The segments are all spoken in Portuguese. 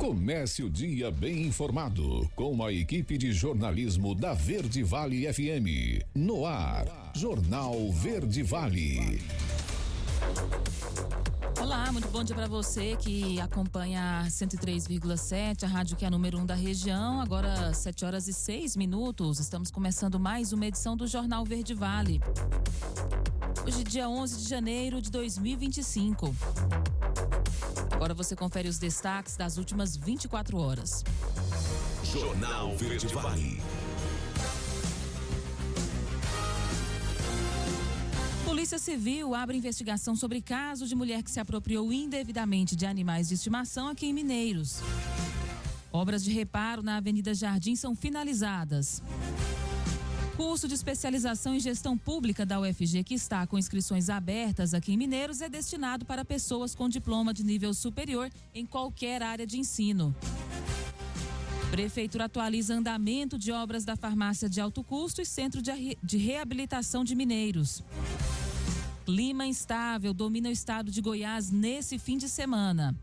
Comece o dia bem informado com a equipe de jornalismo da Verde Vale FM. No ar, Jornal Verde Vale. Olá, muito bom dia para você que acompanha a 103,7, a rádio que é a número 1 da região. Agora 7h06. Estamos começando mais uma edição do Jornal Verde Vale. Hoje, dia 11 de janeiro de 2025. Agora você confere os destaques das últimas 24 horas. Jornal Verde Vale. Polícia Civil abre investigação sobre caso de mulher que se apropriou indevidamente de animais de estimação aqui em Mineiros. Obras de reparo na Avenida Jardim são finalizadas. Curso de especialização em gestão pública da UFG, que está com inscrições abertas aqui em Mineiros, é destinado para pessoas com diploma de nível superior em qualquer área de ensino. Prefeitura atualiza andamento de obras da farmácia de alto custo e centro de reabilitação de Mineiros. Clima instável domina o estado de Goiás nesse fim de semana.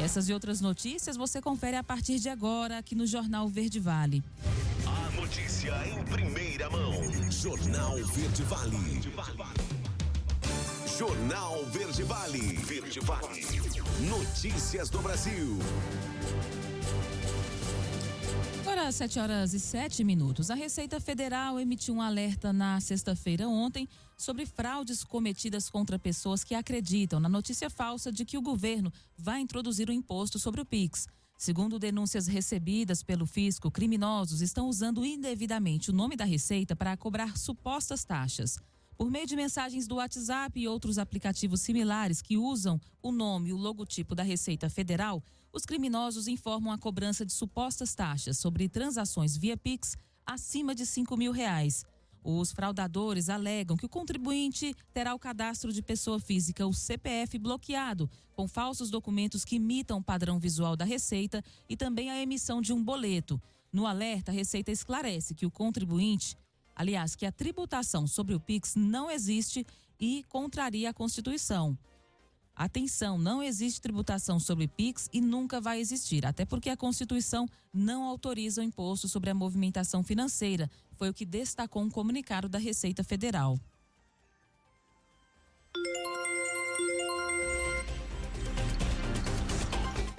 Essas e outras notícias você confere a partir de agora aqui no Jornal Verde Vale. A notícia em primeira mão. Jornal Verde Vale. Jornal Verde Vale. Verde Vale. Notícias do Brasil. Agora, 7h07. A Receita Federal emitiu um alerta na sexta-feira ontem sobre fraudes cometidas contra pessoas que acreditam na notícia falsa de que o governo vai introduzir o imposto sobre o Pix. Segundo denúncias recebidas pelo fisco, criminosos estão usando indevidamente o nome da Receita para cobrar supostas taxas. Por meio de mensagens do WhatsApp e outros aplicativos similares que usam o nome e o logotipo da Receita Federal, os criminosos informam a cobrança de supostas taxas sobre transações via Pix acima de R$5.000. Os fraudadores alegam que o contribuinte terá o cadastro de pessoa física, o CPF, bloqueado, com falsos documentos que imitam o padrão visual da Receita e também a emissão de um boleto. No alerta, a Receita esclarece que o contribuinte, que a tributação sobre o Pix não existe e contraria a Constituição. Atenção, não existe tributação sobre Pix e nunca vai existir, até porque a Constituição não autoriza o imposto sobre a movimentação financeira, foi o que destacou um comunicado da Receita Federal.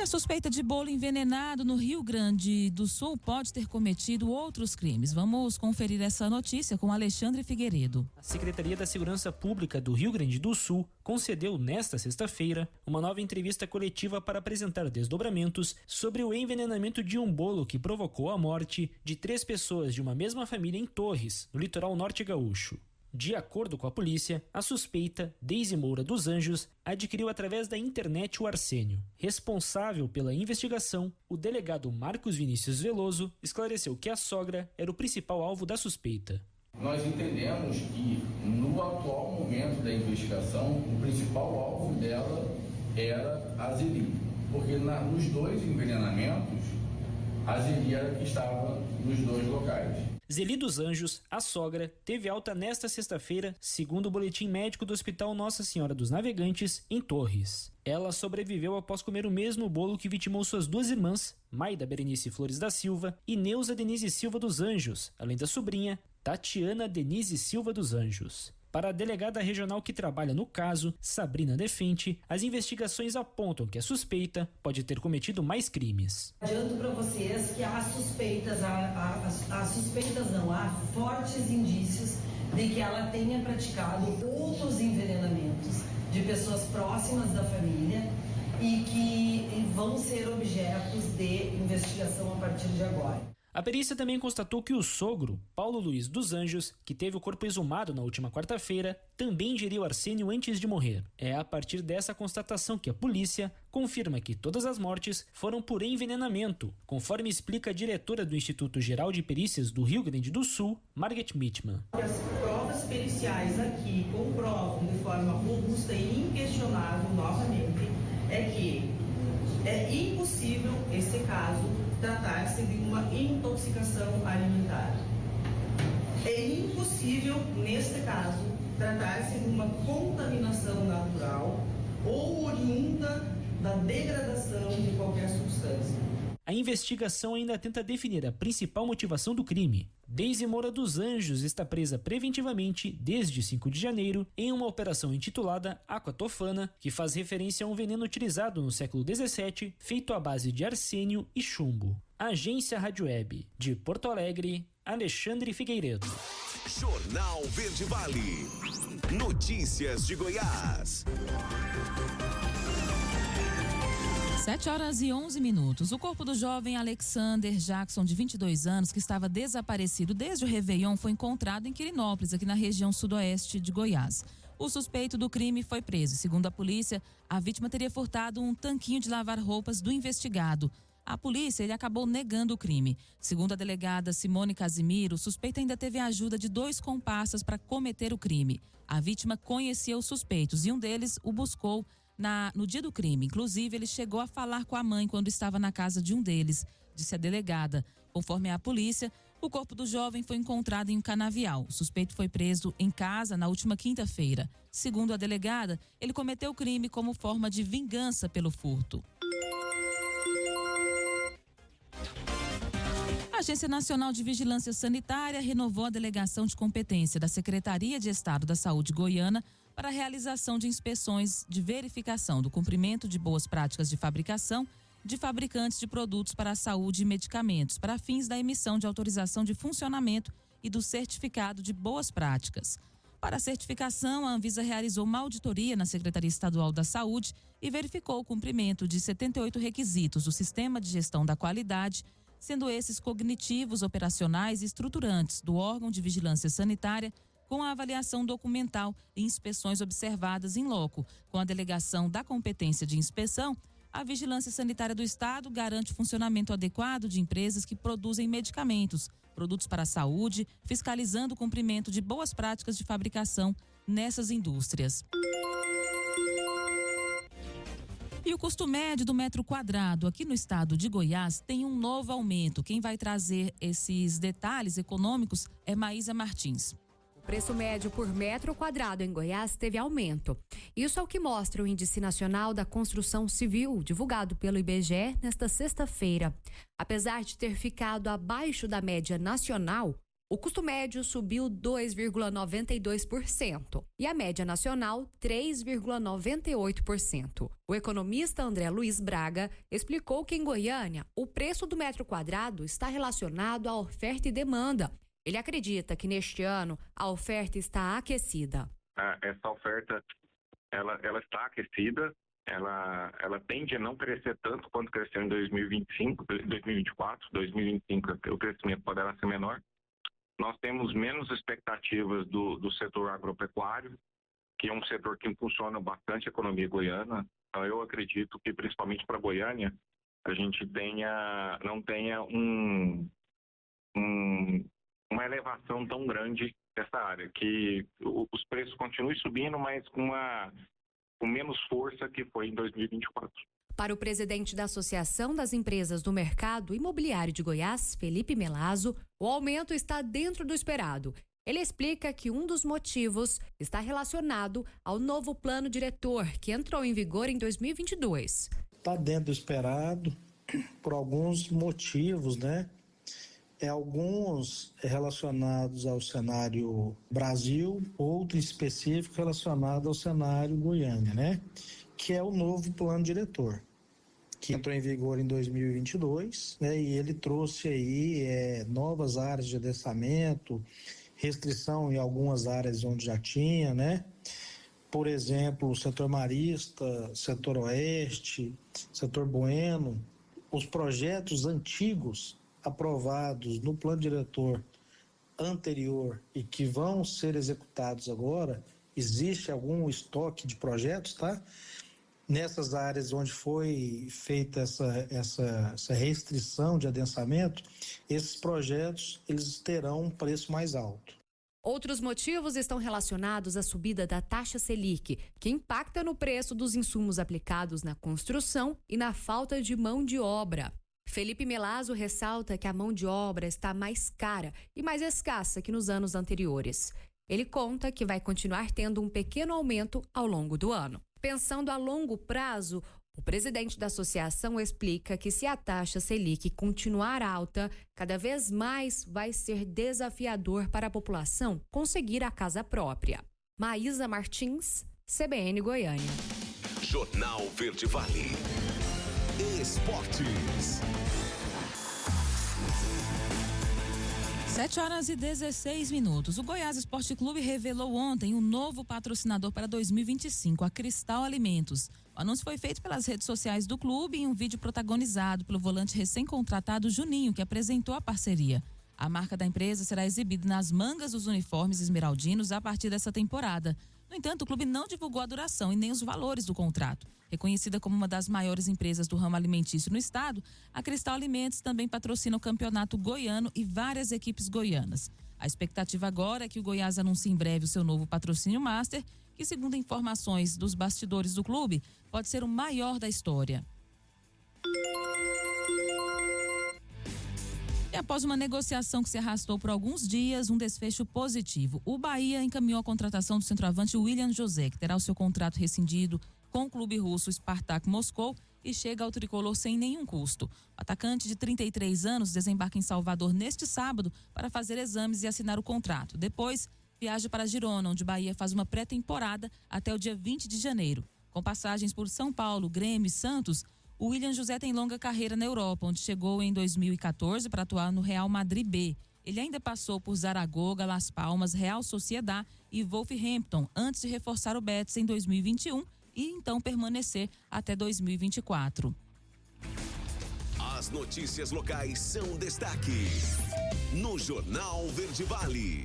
A suspeita de bolo envenenado no Rio Grande do Sul pode ter cometido outros crimes. Vamos conferir essa notícia com Alexandre Figueiredo. A Secretaria da Segurança Pública do Rio Grande do Sul concedeu nesta sexta-feira uma nova entrevista coletiva para apresentar desdobramentos sobre o envenenamento de um bolo que provocou a morte de 3 pessoas de uma mesma família em Torres, no litoral norte gaúcho. De acordo com a polícia, a suspeita, Deise Moura dos Anjos, adquiriu através da internet o arsênio. Responsável pela investigação, o delegado Marcos Vinícius Veloso esclareceu que a sogra era o principal alvo da suspeita. Nós entendemos que, no atual momento da investigação, o principal alvo dela era a Zeli, porque nos 2 envenenamentos, a Zeli era que estava nos 2 locais. Zeli dos Anjos, a sogra, teve alta nesta sexta-feira, segundo o boletim médico do Hospital Nossa Senhora dos Navegantes, em Torres. Ela sobreviveu após comer o mesmo bolo que vitimou suas 2 irmãs, Maida Berenice Flores da Silva e Neuza Denise Silva dos Anjos, além da sobrinha, Tatiana Denise Silva dos Anjos. Para a delegada regional que trabalha no caso, Sabrina Defente, as investigações apontam que a suspeita pode ter cometido mais crimes. Adianto para vocês que há há fortes indícios de que ela tenha praticado outros envenenamentos de pessoas próximas da família e que vão ser objetos de investigação a partir de agora. A perícia também constatou que o sogro, Paulo Luiz dos Anjos, que teve o corpo exumado na última quarta-feira, também ingeriu arsênio antes de morrer. É a partir dessa constatação que a polícia confirma que todas as mortes foram por envenenamento, conforme explica a diretora do Instituto Geral de Perícias do Rio Grande do Sul, Margaret Mitman. As provas periciais aqui comprovam de forma robusta e inquestionável novamente é que é impossível, esse caso, tratar-se de uma intoxicação alimentar. É impossível, neste caso, tratar-se de uma contaminação natural ou oriunda da degradação de qualquer substância. A investigação ainda tenta definir a principal motivação do crime. Deise Moura dos Anjos está presa preventivamente desde 5 de janeiro em uma operação intitulada Aquatofana, que faz referência a um veneno utilizado no século XVII, feito à base de arsênio e chumbo. Agência Rádio Web, de Porto Alegre, Alexandre Figueiredo. Jornal Verde Vale. Notícias de Goiás. 7h11. O corpo do jovem Alexander Jackson, de 22 anos, que estava desaparecido desde o Réveillon, foi encontrado em Quirinópolis, aqui na região sudoeste de Goiás. O suspeito do crime foi preso. Segundo a polícia, a vítima teria furtado um tanquinho de lavar roupas do investigado. A polícia, ele acabou negando o crime. Segundo a delegada Simone Casimiro, o suspeito ainda teve a ajuda de 2 comparsas para cometer o crime. A vítima conhecia os suspeitos e um deles o buscou no dia do crime. Inclusive, ele chegou a falar com a mãe quando estava na casa de um deles, disse a delegada. Conforme a polícia, o corpo do jovem foi encontrado em um canavial. O suspeito foi preso em casa na última quinta-feira. Segundo a delegada, ele cometeu o crime como forma de vingança pelo furto. A Agência Nacional de Vigilância Sanitária renovou a delegação de competência da Secretaria de Estado da Saúde Goiana para a realização de inspeções de verificação do cumprimento de boas práticas de fabricação de fabricantes de produtos para a saúde e medicamentos, para fins da emissão de autorização de funcionamento e do certificado de boas práticas. Para a certificação, a Anvisa realizou uma auditoria na Secretaria Estadual da Saúde e verificou o cumprimento de 78 requisitos do Sistema de Gestão da Qualidade, sendo esses cognitivos, operacionais e estruturantes do órgão de vigilância sanitária, com a avaliação documental e inspeções observadas em loco. Com a delegação da competência de inspeção, a Vigilância Sanitária do Estado garante o funcionamento adequado de empresas que produzem medicamentos, produtos para a saúde, fiscalizando o cumprimento de boas práticas de fabricação nessas indústrias. E o custo médio do metro quadrado aqui no estado de Goiás tem um novo aumento. Quem vai trazer esses detalhes econômicos é Maísa Martins. O preço médio por metro quadrado em Goiás teve aumento. Isso é o que mostra o Índice Nacional da Construção Civil, divulgado pelo IBGE nesta sexta-feira. Apesar de ter ficado abaixo da média nacional, o custo médio subiu 2,92% e a média nacional 3,98%. O economista André Luiz Braga explicou que em Goiânia o preço do metro quadrado está relacionado à oferta e demanda. Ele acredita que neste ano a oferta está aquecida. Essa oferta ela está aquecida, ela tende a não crescer tanto quanto cresceu em 2025, 2024, 2025 o crescimento poderá ser menor. Nós temos menos expectativas do setor agropecuário, que é um setor que impulsiona bastante a economia goiana. Então, eu acredito que, principalmente para Goiânia, a gente não tenha uma elevação tão grande dessa área, que os preços continuem subindo, mas com menos força que foi em 2024. Para o presidente da Associação das Empresas do Mercado Imobiliário de Goiás, Felipe Melazo, o aumento está dentro do esperado. Ele explica que um dos motivos está relacionado ao novo plano diretor, que entrou em vigor em 2022. Está dentro do esperado por alguns motivos, né? Alguns relacionados ao cenário Brasil, outro específico relacionado ao cenário Goiânia, né? Que é o novo plano diretor, que entrou em vigor em 2022, né? E ele trouxe aí novas áreas de adensamento, restrição em algumas áreas onde já tinha, né? Por exemplo, o setor marista, setor oeste, setor bueno, os projetos antigos aprovados no plano diretor anterior e que vão ser executados agora, existe algum estoque de projetos, tá? Nessas áreas onde foi feita essa restrição de adensamento, esses projetos eles terão um preço mais alto. Outros motivos estão relacionados à subida da taxa Selic, que impacta no preço dos insumos aplicados na construção e na falta de mão de obra. Felipe Melazo ressalta que a mão de obra está mais cara e mais escassa que nos anos anteriores. Ele conta que vai continuar tendo um pequeno aumento ao longo do ano. Pensando a longo prazo, O presidente da associação explica que se a taxa Selic continuar alta, cada vez mais vai ser desafiador para a população conseguir a casa própria. Maísa Martins, CBN Goiânia. Jornal Verde Vale. Esportes. 7h16. O Goiás Esporte Clube revelou ontem um novo patrocinador para 2025, a Cristal Alimentos. O anúncio foi feito pelas redes sociais do clube em um vídeo protagonizado pelo volante recém-contratado Juninho, que apresentou a parceria. A marca da empresa será exibida nas mangas dos uniformes esmeraldinos a partir dessa temporada. No entanto, o clube não divulgou a duração e nem os valores do contrato. Reconhecida como uma das maiores empresas do ramo alimentício no estado, a Cristal Alimentos também patrocina o Campeonato Goiano e várias equipes goianas. A expectativa agora é que o Goiás anuncie em breve o seu novo patrocínio master, que, segundo informações dos bastidores do clube, pode ser o maior da história. E após uma negociação que se arrastou por alguns dias, um desfecho positivo. O Bahia encaminhou a contratação do centroavante William José, que terá o seu contrato rescindido com o clube russo Spartak Moscou e chega ao tricolor sem nenhum custo. O atacante de 33 anos desembarca em Salvador neste sábado para fazer exames e assinar o contrato. Depois, viaja para Girona, onde o Bahia faz uma pré-temporada até o dia 20 de janeiro. Com passagens por São Paulo, Grêmio e Santos, o William José tem longa carreira na Europa, onde chegou em 2014 para atuar no Real Madrid B. Ele ainda passou por Zaragoza, Las Palmas, Real Sociedad e Wolverhampton, antes de reforçar o Betis em 2021 e então permanecer até 2024. As notícias locais são destaque no Jornal Verde Vale.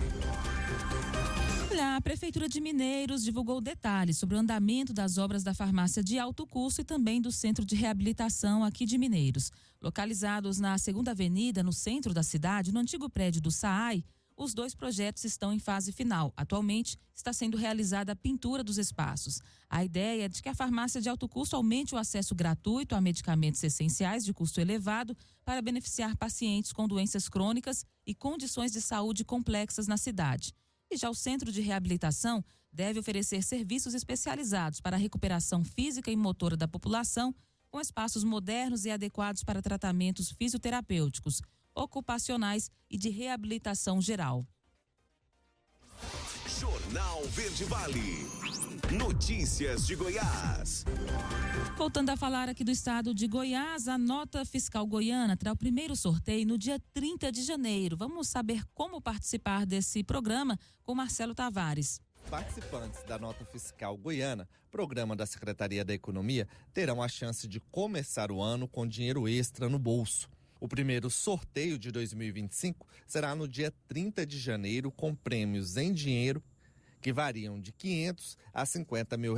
A Prefeitura de Mineiros divulgou detalhes sobre o andamento das obras da farmácia de alto custo e também do Centro de Reabilitação aqui de Mineiros. Localizados na 2ª Avenida, no centro da cidade, no antigo prédio do SAAI, os dois projetos estão em fase final. Atualmente, está sendo realizada a pintura dos espaços. A ideia é de que a farmácia de alto custo aumente o acesso gratuito a medicamentos essenciais de custo elevado para beneficiar pacientes com doenças crônicas e condições de saúde complexas na cidade. E já o Centro de Reabilitação deve oferecer serviços especializados para a recuperação física e motora da população, com espaços modernos e adequados para tratamentos fisioterapêuticos, ocupacionais e de reabilitação geral. Jornal Verde Vale. Notícias de Goiás. Voltando a falar aqui do estado de Goiás, a nota fiscal goiana terá o primeiro sorteio no dia 30 de janeiro. Vamos saber como participar desse programa com Marcelo Tavares. Participantes da nota fiscal goiana, programa da Secretaria da Economia, terão a chance de começar o ano com dinheiro extra no bolso. O primeiro sorteio de 2025 será no dia 30 de janeiro, com prêmios em dinheiro que variam de R$500 a R$50 mil.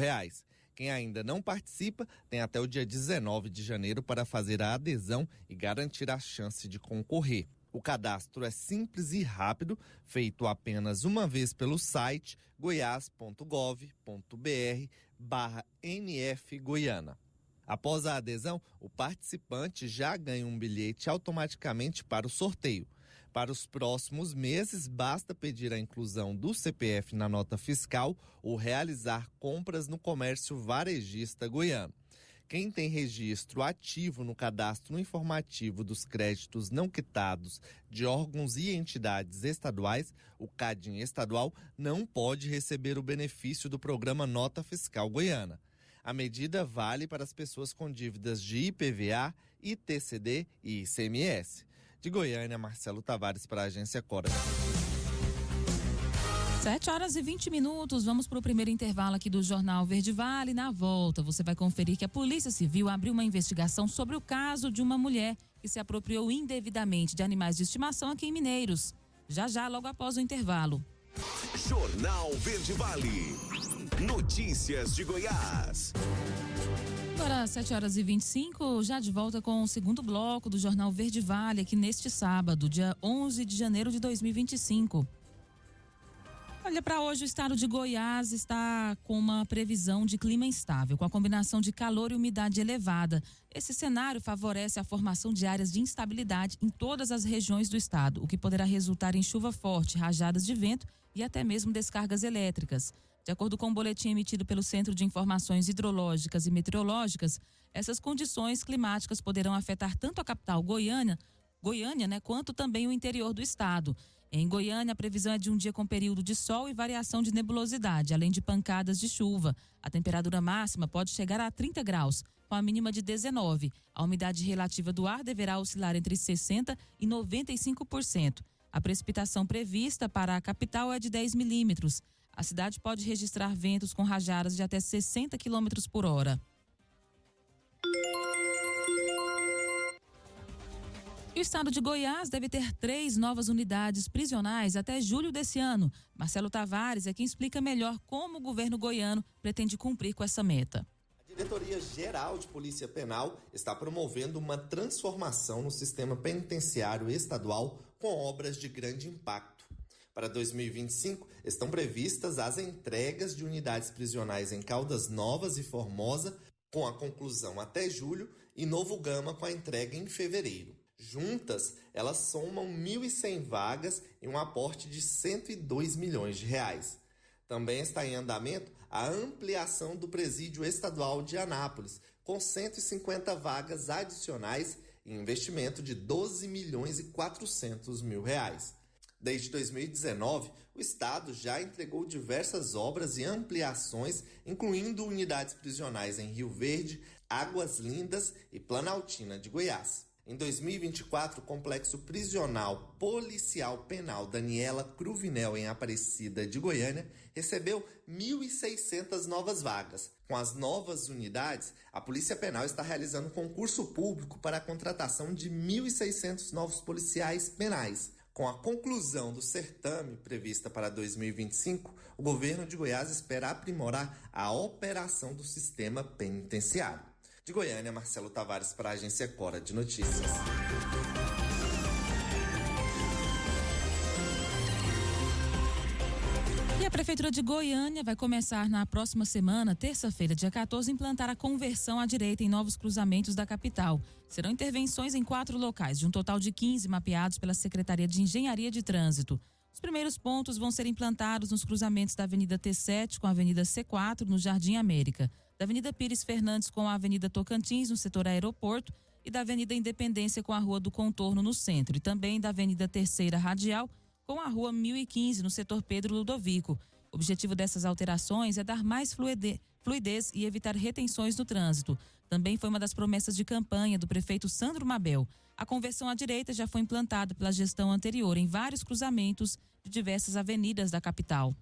Quem ainda não participa tem até o dia 19 de janeiro para fazer a adesão e garantir a chance de concorrer. O cadastro é simples e rápido, feito apenas uma vez pelo site goiás.gov.br/NF Goiana. Após a adesão, o participante já ganha um bilhete automaticamente para o sorteio. Para os próximos meses, basta pedir a inclusão do CPF na nota fiscal ou realizar compras no comércio varejista goiano. Quem tem registro ativo no cadastro informativo dos créditos não quitados de órgãos e entidades estaduais, o CADIM estadual, não pode receber o benefício do programa Nota Fiscal Goiana. A medida vale para as pessoas com dívidas de IPVA, ITCD e ICMS. De Goiânia, Marcelo Tavares para a Agência Cora. 7h20. Vamos para o primeiro intervalo aqui do Jornal Verde Vale. Na volta, você vai conferir que a Polícia Civil abriu uma investigação sobre o caso de uma mulher que se apropriou indevidamente de animais de estimação aqui em Mineiros. Já, logo após o intervalo. Jornal Verde Vale. Notícias de Goiás. Agora, 7h25, já de volta com o segundo bloco do Jornal Verde Vale, aqui neste sábado, dia 11 de janeiro de 2025. Olha, para hoje o estado de Goiás está com uma previsão de clima instável, com a combinação de calor e umidade elevada. Esse cenário favorece a formação de áreas de instabilidade em todas as regiões do estado, o que poderá resultar em chuva forte, rajadas de vento e até mesmo descargas elétricas. De acordo com o boletim emitido pelo Centro de Informações Hidrológicas e Meteorológicas, essas condições climáticas poderão afetar tanto a capital Goiânia, quanto também o interior do estado. Em Goiânia, a previsão é de um dia com período de sol e variação de nebulosidade, além de pancadas de chuva. A temperatura máxima pode chegar a 30 graus, com a mínima de 19. A umidade relativa do ar deverá oscilar entre 60% e 95%. A precipitação prevista para a capital é de 10 milímetros. A cidade pode registrar ventos com rajadas de até 60 km por hora. E o estado de Goiás deve ter 3 novas unidades prisionais até julho desse ano. Marcelo Tavares é quem explica melhor como o governo goiano pretende cumprir com essa meta. A Diretoria-Geral de Polícia Penal está promovendo uma transformação no sistema penitenciário estadual com obras de grande impacto. Para 2025, estão previstas as entregas de unidades prisionais em Caldas Novas e Formosa, com a conclusão até julho, e Novo Gama com a entrega em fevereiro. Juntas, elas somam 1.100 vagas e um aporte de 102 milhões de reais. Também está em andamento a ampliação do Presídio Estadual de Anápolis, com 150 vagas adicionais e investimento de 12 milhões e 400 mil reais. Desde 2019, o Estado já entregou diversas obras e ampliações, incluindo unidades prisionais em Rio Verde, Águas Lindas e Planaltina de Goiás. Em 2024, o Complexo Prisional Policial Penal Daniela Cruvinel, em Aparecida de Goiânia, recebeu 1.600 novas vagas. Com as novas unidades, a Polícia Penal está realizando concurso público para a contratação de 1.600 novos policiais penais. Com a conclusão do certame prevista para 2025, o governo de Goiás espera aprimorar a operação do sistema penitenciário. De Goiânia, Marcelo Tavares para a Agência Cora de Notícias. E a Prefeitura de Goiânia vai começar na próxima semana, terça-feira, dia 14, implantar a conversão à direita em novos cruzamentos da capital. Serão intervenções em 4 locais, de um total de 15 mapeados pela Secretaria de Engenharia de Trânsito. Os primeiros pontos vão ser implantados nos cruzamentos da Avenida T7 com a Avenida C4, no Jardim América, da Avenida Pires Fernandes com a Avenida Tocantins, no setor aeroporto, e da Avenida Independência com a Rua do Contorno, no centro, e também da Avenida Terceira Radial com a Rua 1015, no setor Pedro Ludovico. O objetivo dessas alterações é dar mais fluidez e evitar retenções no trânsito. Também foi uma das promessas de campanha do prefeito Sandro Mabel. A conversão à direita já foi implantada pela gestão anterior em vários cruzamentos de diversas avenidas da capital.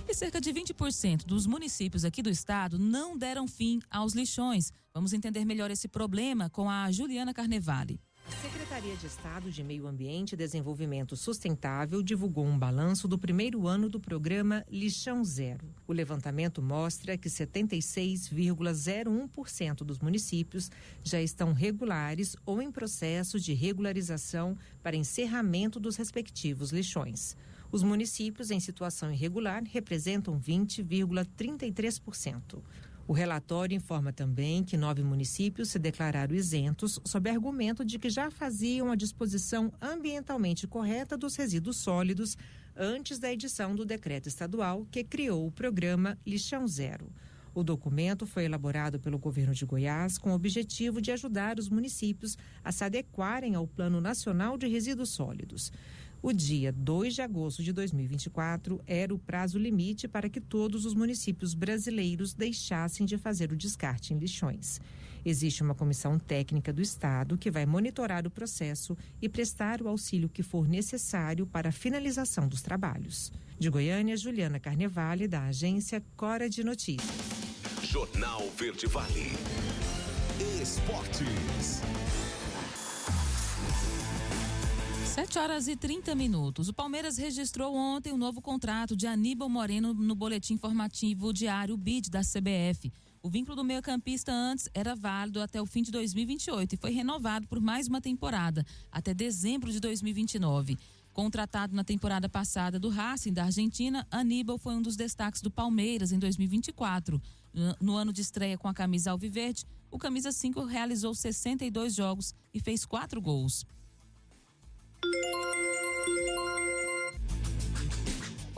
E cerca de 20% dos municípios aqui do estado não deram fim aos lixões. Vamos entender melhor esse problema com a Juliana Carnevale. A Secretaria de Estado de Meio Ambiente e Desenvolvimento Sustentável divulgou um balanço do primeiro ano do programa Lixão Zero. O levantamento mostra que 76,01% dos municípios já estão regulares ou em processo de regularização para encerramento dos respectivos lixões. Os municípios em situação irregular representam 20,33%. O relatório informa também que 9 municípios se declararam isentos sob argumento de que já faziam a disposição ambientalmente correta dos resíduos sólidos antes da edição do decreto estadual que criou o programa Lixão Zero. O documento foi elaborado pelo governo de Goiás com o objetivo de ajudar os municípios a se adequarem ao Plano Nacional de Resíduos Sólidos. O dia 2 de agosto de 2024 era o prazo limite para que todos os municípios brasileiros deixassem de fazer o descarte em lixões. Existe uma comissão técnica do Estado que vai monitorar o processo e prestar o auxílio que for necessário para a finalização dos trabalhos. De Goiânia, Juliana Carnevale, da Agência Cora de Notícias. Jornal Verde Vale. Esportes. 7h30. O Palmeiras registrou ontem um novo contrato de Aníbal Moreno no boletim informativo diário BID da CBF. O vínculo do meio-campista antes era válido até o fim de 2028 e foi renovado por mais uma temporada, até dezembro de 2029. Contratado na temporada passada do Racing da Argentina, Aníbal foi um dos destaques do Palmeiras em 2024. No ano de estreia com a camisa alviverde, o camisa 5 realizou 62 jogos e fez 4 gols.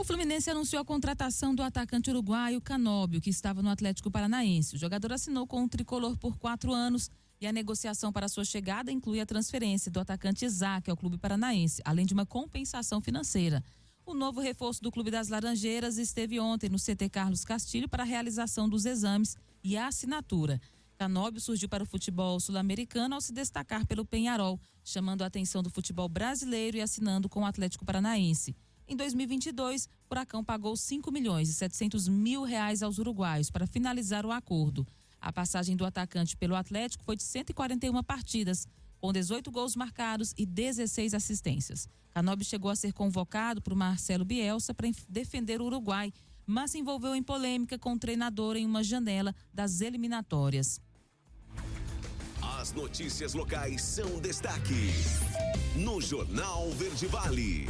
Fluminense anunciou a contratação do atacante uruguaio Canóbio, que estava no Atlético Paranaense. O jogador assinou com o tricolor por 4 anos e a negociação para sua chegada inclui a transferência do atacante Isaac ao clube paranaense, além de uma compensação financeira. O novo reforço do Clube das Laranjeiras esteve ontem no CT Carlos Castilho para a realização dos exames e a assinatura. Canóbio surgiu para o futebol sul-americano ao se destacar pelo Peñarol, chamando a atenção do futebol brasileiro e assinando com o Atlético Paranaense. Em 2022, o Furacão pagou R$5.700.000 aos uruguaios para finalizar o acordo. A passagem do atacante pelo Atlético foi de 141 partidas, com 18 gols marcados e 16 assistências. Canóbio chegou a ser convocado por Marcelo Bielsa para defender o Uruguai, mas se envolveu em polêmica com o treinador em uma janela das eliminatórias. As notícias locais são destaque no Jornal Verde Vale.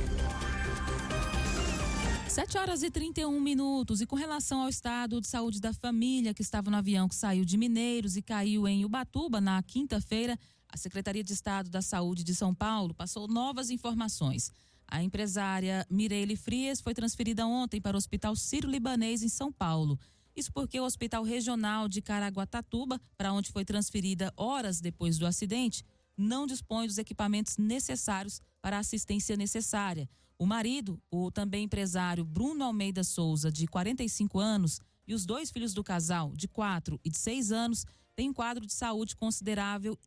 7h31. E com relação ao estado de saúde da família que estava no avião que saiu de Mineiros e caiu em Ubatuba na quinta-feira, a Secretaria de Estado da Saúde de São Paulo passou novas informações. A empresária Mireille Frias foi transferida ontem para o Hospital Sírio-Libanês em São Paulo. Isso porque o Hospital Regional de Caraguatatuba, para onde foi transferida horas depois do acidente, não dispõe dos equipamentos necessários para a assistência necessária. O marido, o também empresário Bruno Almeida Souza, de 45 anos, e os 2 filhos do casal, de 4 e de 6 anos, têm um quadro de saúde considerado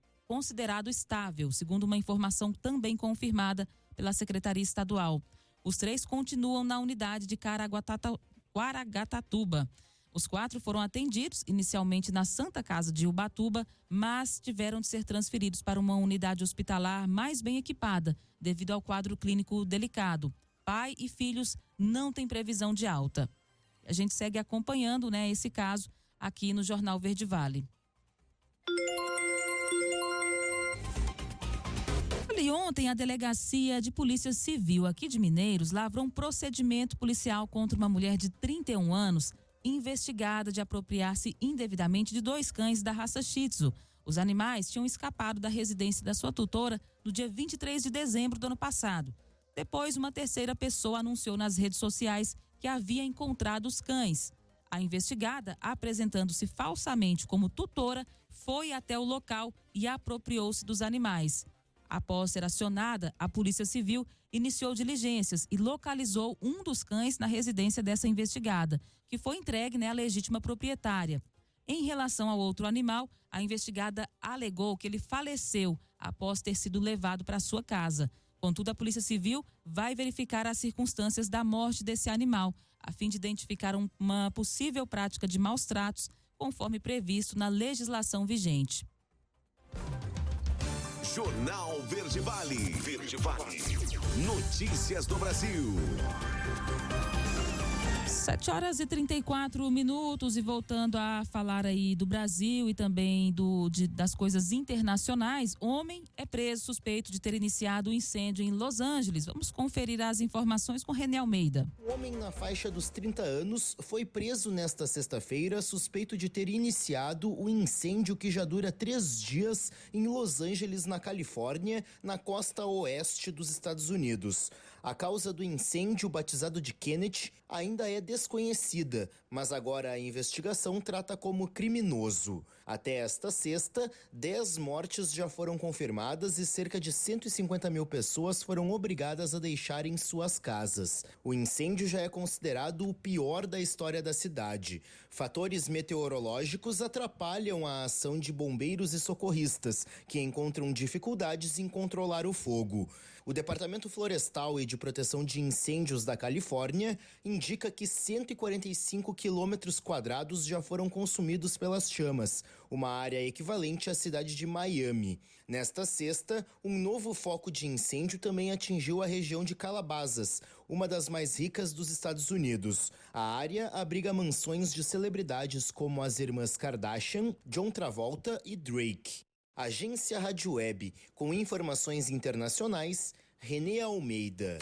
estável, segundo uma informação também confirmada pela Secretaria Estadual. Os 3 continuam na unidade de Caraguatatuba. Os 4 foram atendidos inicialmente na Santa Casa de Ubatuba, mas tiveram de ser transferidos para uma unidade hospitalar mais bem equipada, devido ao quadro clínico delicado. Pai e filhos não têm previsão de alta. A gente segue acompanhando, esse caso aqui no Jornal Verde Vale. E ontem a Delegacia de Polícia Civil aqui de Mineiros lavrou um procedimento policial contra uma mulher de 31 anos, investigada de apropriar-se indevidamente de 2 cães da raça Shih Tzu. Os animais tinham escapado da residência da sua tutora no dia 23 de dezembro do ano passado. Depois, uma terceira pessoa anunciou nas redes sociais que havia encontrado os cães. A investigada, apresentando-se falsamente como tutora, foi até o local e apropriou-se dos animais. Após ser acionada, a Polícia Civil iniciou diligências e localizou um dos cães na residência dessa investigada, que foi entregue à legítima proprietária. Em relação ao outro animal, a investigada alegou que ele faleceu após ter sido levado para sua casa. Contudo, a Polícia Civil vai verificar as circunstâncias da morte desse animal, a fim de identificar uma possível prática de maus tratos, conforme previsto na legislação vigente. Jornal Verde Vale. Verde Vale. Notícias do Brasil. 7h34 e voltando a falar aí do Brasil e também das coisas internacionais, homem é preso suspeito de ter iniciado o incêndio em Los Angeles. Vamos conferir as informações com René Almeida. Um homem na faixa dos 30 anos foi preso nesta sexta-feira suspeito de ter iniciado o incêndio que já dura 3 dias em Los Angeles, na Califórnia, na costa oeste dos Estados Unidos. A causa do incêndio, batizado de Kennedy, ainda é desconhecida, mas agora a investigação trata como criminoso. Até esta sexta, 10 mortes já foram confirmadas e cerca de 150 mil pessoas foram obrigadas a deixarem suas casas. O incêndio já é considerado o pior da história da cidade. Fatores meteorológicos atrapalham a ação de bombeiros e socorristas, que encontram dificuldades em controlar o fogo. O Departamento Florestal e de Proteção de Incêndios da Califórnia indica que 145 quilômetros quadrados já foram consumidos pelas chamas, uma área equivalente à cidade de Miami. Nesta sexta, um novo foco de incêndio também atingiu a região de Calabasas, uma das mais ricas dos Estados Unidos. A área abriga mansões de celebridades como as irmãs Kardashian, John Travolta e Drake. Agência Rádio Web, com informações internacionais, René Almeida.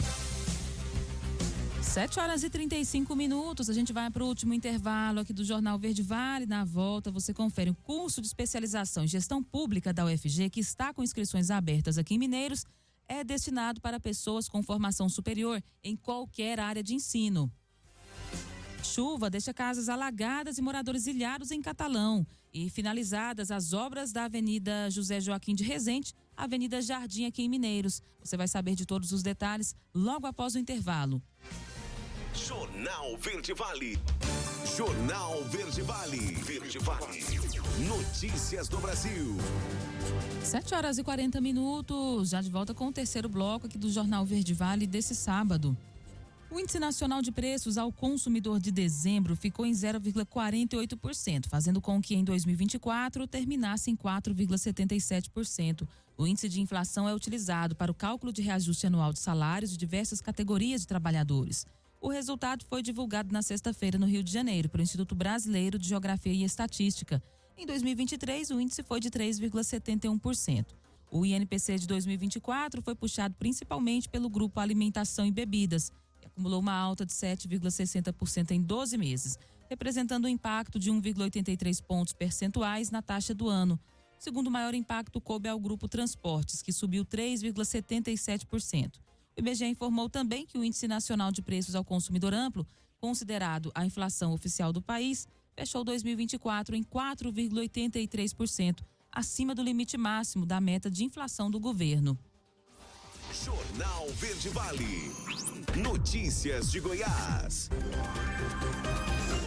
7h35, a gente vai para o último intervalo aqui do Jornal Verde Vale. Na volta você confere o curso de especialização em gestão pública da UFG, que está com inscrições abertas aqui em Mineiros. é destinado para pessoas com formação superior em qualquer área de ensino. Chuva deixa casas alagadas e moradores ilhados em Catalão. E finalizadas as obras da Avenida José Joaquim de Rezende, Avenida Jardim aqui em Mineiros. Você vai saber de todos os detalhes logo após o intervalo. Jornal Verde Vale. Jornal Verde Vale. Verde Vale. Notícias do Brasil. 7h40, já de volta com o terceiro bloco aqui do Jornal Verde Vale desse sábado. O Índice Nacional de Preços ao Consumidor de dezembro ficou em 0,48%, fazendo com que em 2024 terminasse em 4,77%. O índice de inflação é utilizado para o cálculo de reajuste anual de salários de diversas categorias de trabalhadores. O resultado foi divulgado na sexta-feira no Rio de Janeiro pelo Instituto Brasileiro de Geografia e Estatística. Em 2023, o índice foi de 3,71%. O INPC de 2024 foi puxado principalmente pelo grupo Alimentação e Bebidas, que acumulou uma alta de 7,60% em 12 meses, representando um impacto de 1,83 pontos percentuais na taxa do ano. O segundo maior impacto coube ao grupo Transportes, que subiu 3,77%. O IBGE informou também que o Índice Nacional de Preços ao Consumidor Amplo, considerado a inflação oficial do país, fechou 2024 em 4,83%, acima do limite máximo da meta de inflação do governo. Jornal Verde Vale. Notícias de Goiás.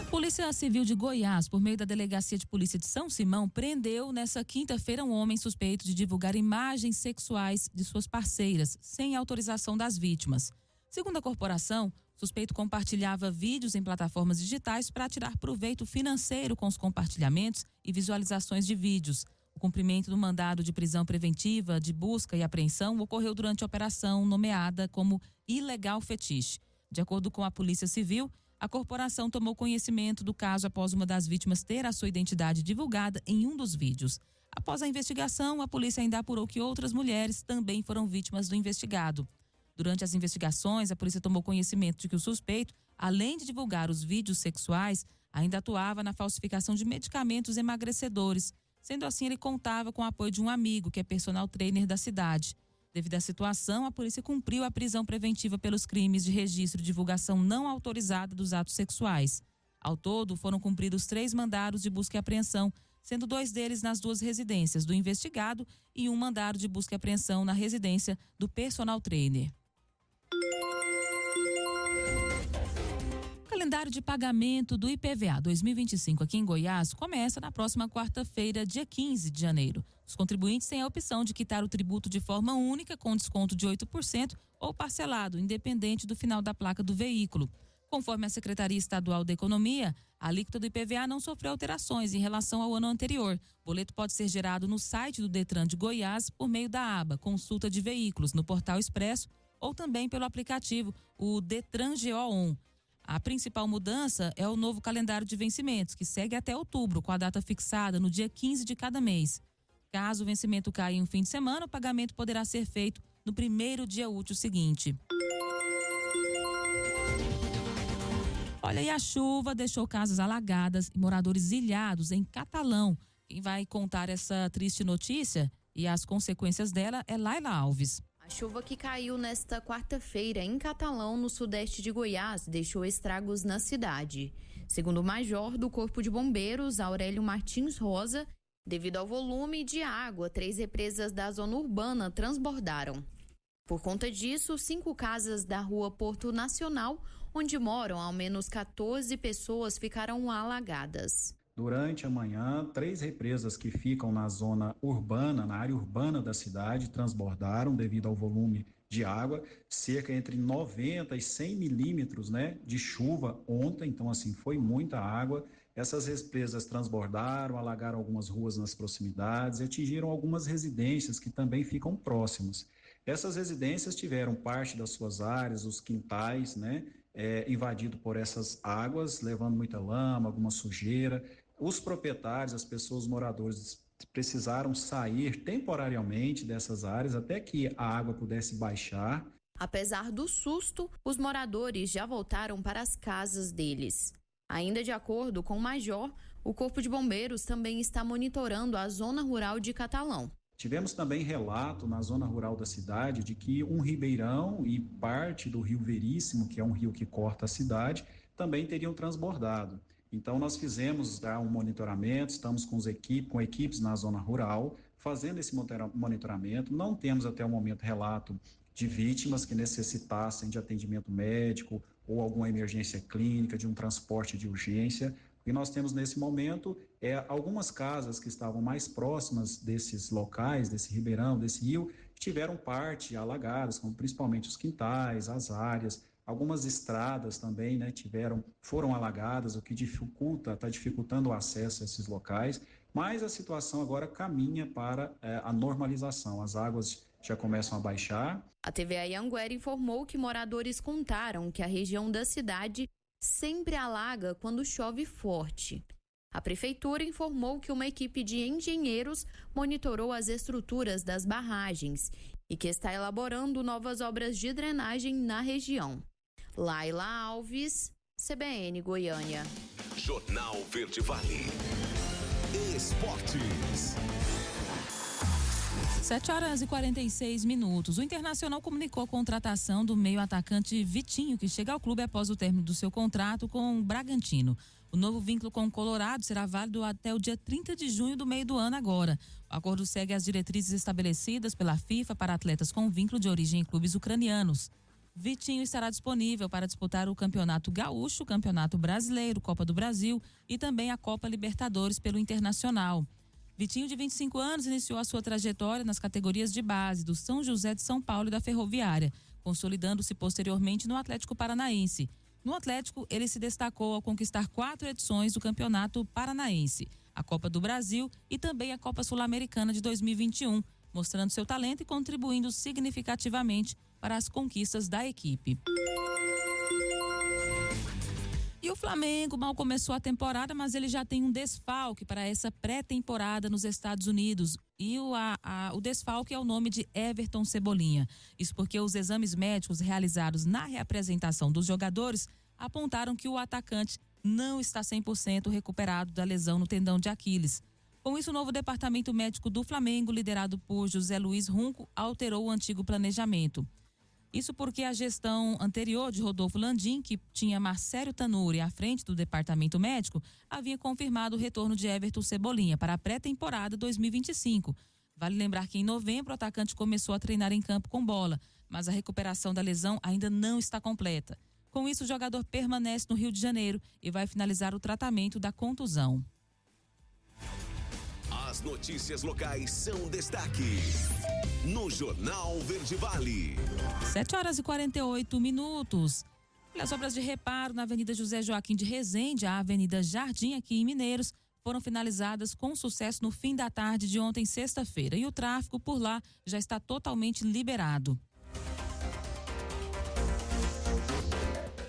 Polícia Civil de Goiás, por meio da Delegacia de Polícia de São Simão, prendeu nesta quinta-feira um homem suspeito de divulgar imagens sexuais de suas parceiras, sem autorização das vítimas. Segundo a corporação, o suspeito compartilhava vídeos em plataformas digitais para tirar proveito financeiro com os compartilhamentos e visualizações de vídeos. O cumprimento do mandado de prisão preventiva, de busca e apreensão ocorreu durante a operação nomeada como Ilegal Fetiche. De acordo com a Polícia Civil, a corporação tomou conhecimento do caso após uma das vítimas ter a sua identidade divulgada em um dos vídeos. Após a investigação, a polícia ainda apurou que outras mulheres também foram vítimas do investigado. Durante as investigações, a polícia tomou conhecimento de que o suspeito, além de divulgar os vídeos sexuais, ainda atuava na falsificação de medicamentos emagrecedores. Sendo assim, ele contava com o apoio de um amigo, que é personal trainer da cidade. Devido à situação, a polícia cumpriu a prisão preventiva pelos crimes de registro e divulgação não autorizada dos atos sexuais. Ao todo, foram cumpridos 3 mandados de busca e apreensão, sendo 2 deles nas 2 residências do investigado e um mandado de busca e apreensão na residência do personal trainer. O calendário de pagamento do IPVA 2025 aqui em Goiás começa na próxima quarta-feira, dia 15 de janeiro. Os contribuintes têm a opção de quitar o tributo de forma única com desconto de 8% ou parcelado, independente do final da placa do veículo. Conforme a Secretaria Estadual da Economia, a alíquota do IPVA não sofreu alterações em relação ao ano anterior. O boleto pode ser gerado no site do Detran de Goiás por meio da aba Consulta de Veículos no Portal Expresso ou também pelo aplicativo, o Detran GO1. A principal mudança é o novo calendário de vencimentos, que segue até outubro, com a data fixada no dia 15 de cada mês. Caso o vencimento caia em um fim de semana, o pagamento poderá ser feito no primeiro dia útil seguinte. Olha, e a chuva deixou casas alagadas e moradores ilhados em Catalão. Quem vai contar essa triste notícia e as consequências dela é Laila Alves. A chuva que caiu nesta quarta-feira em Catalão, no sudeste de Goiás, deixou estragos na cidade. Segundo o major do Corpo de Bombeiros, Aurélio Martins Rosa, devido ao volume de água, 3 represas da zona urbana transbordaram. Por conta disso, 5 casas da rua Porto Nacional, onde moram ao menos 14 pessoas, ficaram alagadas. Durante a manhã, 3 represas que ficam na zona urbana, na área urbana da cidade, transbordaram devido ao volume de água, cerca entre 90 e 100 milímetros, de chuva ontem, então assim, foi muita água. Essas represas transbordaram, alagaram algumas ruas nas proximidades e atingiram algumas residências que também ficam próximas. Essas residências tiveram parte das suas áreas, os quintais, invadido por essas águas, levando muita lama, alguma sujeira. Os proprietários, as pessoas, os moradores precisaram sair temporariamente dessas áreas até que a água pudesse baixar. Apesar do susto, os moradores já voltaram para as casas deles. Ainda de acordo com o major, o Corpo de Bombeiros também está monitorando a zona rural de Catalão. Tivemos também relato na zona rural da cidade de que um ribeirão e parte do rio Veríssimo, que é um rio que corta a cidade, também teriam transbordado. Então, nós fizemos um monitoramento, estamos com equipes na zona rural, fazendo esse monitoramento. Não temos até o momento relato de vítimas que necessitassem de atendimento médico ou alguma emergência clínica, de um transporte de urgência. O que nós temos nesse momento algumas casas que estavam mais próximas desses locais, desse ribeirão, desse rio, que tiveram parte alagadas, como principalmente os quintais, as áreas. Algumas estradas também, né, foram alagadas, o que está dificultando o acesso a esses locais, mas a situação agora caminha para a normalização. As águas já começam a baixar. A TVA Anhanguera informou que moradores contaram que a região da cidade sempre alaga quando chove forte. A prefeitura informou que uma equipe de engenheiros monitorou as estruturas das barragens e que está elaborando novas obras de drenagem na região. Laila Alves, CBN Goiânia. Jornal Verde Vale. Esportes. 7h46. O Internacional comunicou a contratação do meio-atacante Vitinho, que chega ao clube após o término do seu contrato com o Bragantino. O novo vínculo com o Colorado será válido até o dia 30 de junho do meio do ano agora. O acordo segue as diretrizes estabelecidas pela FIFA para atletas com vínculo de origem em clubes ucranianos. Vitinho estará disponível para disputar o Campeonato Gaúcho, Campeonato Brasileiro, Copa do Brasil e também a Copa Libertadores pelo Internacional. Vitinho, de 25 anos, iniciou a sua trajetória nas categorias de base do São José de São Paulo e da Ferroviária, consolidando-se posteriormente no Atlético Paranaense. No Atlético, ele se destacou ao conquistar 4 edições do Campeonato Paranaense, a Copa do Brasil e também a Copa Sul-Americana de 2021, mostrando seu talento e contribuindo significativamente para as conquistas da equipe. E o Flamengo mal começou a temporada, mas ele já tem um desfalque para essa pré-temporada nos Estados Unidos. E o desfalque é o nome de Everton Cebolinha. Isso porque os exames médicos realizados na reapresentação dos jogadores apontaram que o atacante não está 100% recuperado da lesão no tendão de Aquiles. Com isso, o novo departamento médico do Flamengo, liderado por José Luiz Runco, alterou o antigo planejamento. Isso porque a gestão anterior de Rodolfo Landim, que tinha Marcelo Tanuri à frente do departamento médico, havia confirmado o retorno de Everton Cebolinha para a pré-temporada 2025. Vale lembrar que em novembro o atacante começou a treinar em campo com bola, mas a recuperação da lesão ainda não está completa. Com isso, o jogador permanece no Rio de Janeiro e vai finalizar o tratamento da contusão. As notícias locais são destaque no Jornal Verde Vale. 7h48. As obras de reparo na Avenida José Joaquim de Resende, a Avenida Jardim, aqui em Mineiros, foram finalizadas com sucesso no fim da tarde de ontem, sexta-feira. E o tráfego por lá já está totalmente liberado.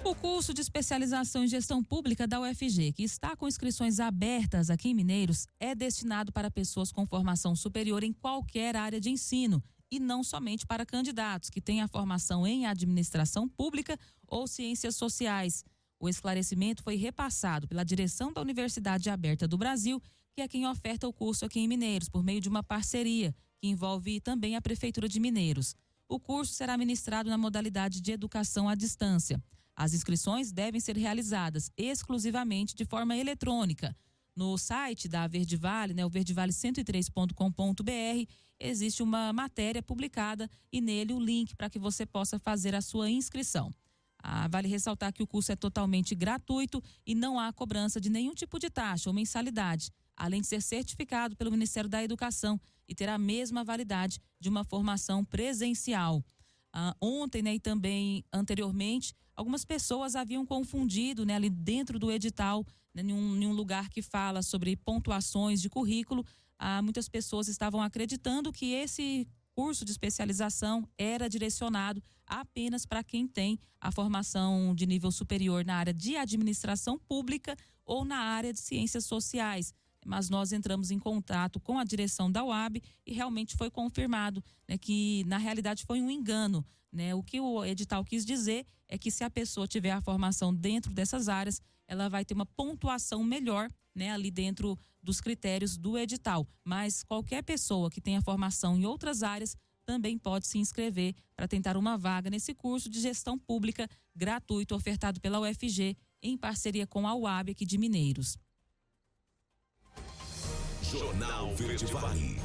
O curso de especialização em gestão pública da UFG, que está com inscrições abertas aqui em Mineiros, é destinado para pessoas com formação superior em qualquer área de ensino e não somente para candidatos que têm a formação em administração pública ou ciências sociais. O esclarecimento foi repassado pela direção da Universidade Aberta do Brasil, que é quem oferta o curso aqui em Mineiros, por meio de uma parceria que envolve também a Prefeitura de Mineiros. O curso será ministrado na modalidade de educação à distância. As inscrições devem ser realizadas exclusivamente de forma eletrônica. No site da Verde Vale, o verdevale103.com.br, existe uma matéria publicada e nele o link para que você possa fazer a sua inscrição. Vale ressaltar que o curso é totalmente gratuito e não há cobrança de nenhum tipo de taxa ou mensalidade, além de ser certificado pelo Ministério da Educação e ter a mesma validade de uma formação presencial. Ontem, e também anteriormente, algumas pessoas haviam confundido, ali dentro do edital, em um lugar que fala sobre pontuações de currículo, muitas pessoas estavam acreditando que esse curso de especialização era direcionado apenas para quem tem a formação de nível superior na área de administração pública ou na área de ciências sociais. mas nós entramos em contato com a direção da UAB e realmente foi confirmado, né, que na realidade foi um engano, né? O que o edital quis dizer é que se a pessoa tiver a formação dentro dessas áreas, ela vai ter uma pontuação melhor, né, ali dentro dos critérios do edital. Mas qualquer pessoa que tenha formação em outras áreas também pode se inscrever para tentar uma vaga nesse curso de gestão pública gratuito ofertado pela UFG em parceria com a UAB aqui de Mineiros. Jornal Verde Vale.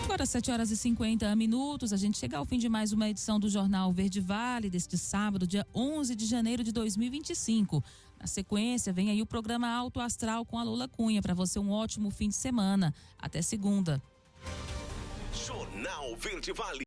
Agora 7h50, a gente chega ao fim de mais uma edição do Jornal Verde Vale deste sábado, dia 11 de janeiro de 2025. Na sequência, vem aí o programa Alto Astral com a Lola Cunha. Para você, um ótimo fim de semana. Até segunda. Jornal Verde Vale.